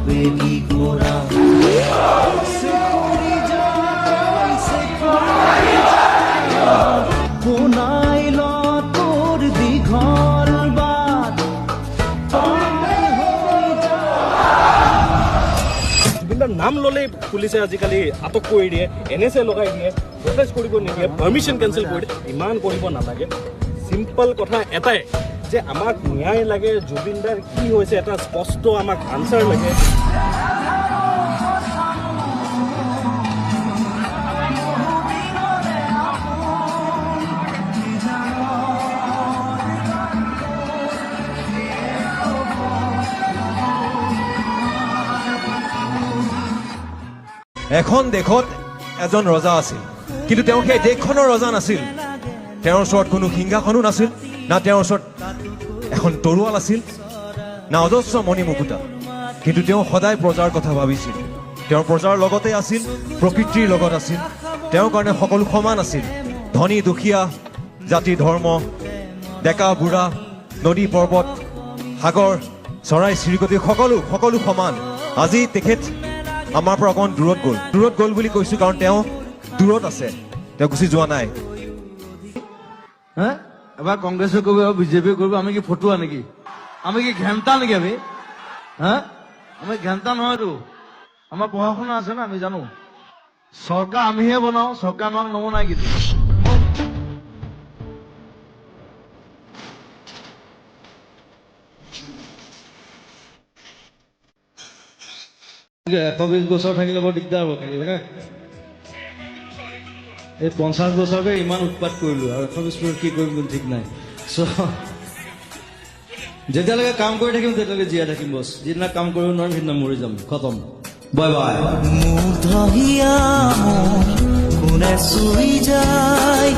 বেলি ঘোৰা কোনাইল তোৰ দীঘল বাট জুবিনদাৰ নাম ল'লেই পুলিচে আজিকালি আটক কৰি দিয়ে NSA লগাই দিয়ে প্ৰটেষ্ট কৰিব নিদিয়ে পাৰ্মিশ্যন কেঞ্চেল কৰি দিয়ে ইমান কৰিব নালাগে চিম্পল কথা এটাই যে আমাক ন্যায় লাগে জুবিনদাৰ কি হৈছে এটা স্পষ্ট আমাক আনচাৰ লাগে এখন দেশত এজন ৰজা আছিল কিন্তু তেওঁ সেই দেশখনৰ ৰজা নাছিল তেওঁৰ ওচৰত কোনো সিংহাসনো নাছিল না তেওঁৰ ওচৰত এখন তৰোৱাল আছিল না অজস্ৰ মণি মুকুতা কিন্তু তেওঁ সদায় প্ৰজাৰ কথা ভাবিছিল তেওঁ প্ৰজাৰ লগতে আছিল প্ৰকৃতিৰ লগত আছিল তেওঁৰ কাৰণে সকলো সমান আছিল ধনী দুখীয়া জাতি ধৰ্ম ডেকা বুঢ়া নদী পৰ্বত সাগৰ চৰাই চিৰিকটি সকলো সমান আজি তেখেত আমাৰ পৰা অকণ দূৰত গ'ল বুলি কৈছোঁ কাৰণ তেওঁ দূৰত আছে তেওঁ গুচি যোৱা নাই এবাৰ কংগ্ৰেছে কৰিব বিজেপিয়ে কৰিব আমি কি ফটুৱা নেকি আমি কি ঘেণ্টা নেকি আমি ঘেণ্টা নহয়তো আমাৰ পঢ়া শুনা আছে না আমি জানো চৰকাৰ আমিহে বনাও চৰকাৰ আমাক নবনাই কিন্তু এশ 20 বছৰ থাকিলে বৰ দিগদাৰ হ'ব থাকিলে এই 50 বছৰতে ইমান উৎপাত কৰিলো আৰু 120 বছৰ কি কৰিম বুলি ঠিক নাই যেতিয়ালৈকে কাম কৰি থাকিম তেতিয়ালৈকে জীয়াই থাকিম বছ যিদিনা কাম কৰিব নোৱাৰিম সেইদিনা মৰি যাম খতম বাই বাই মূৰ্ধহিয়া কোনে চুই যায়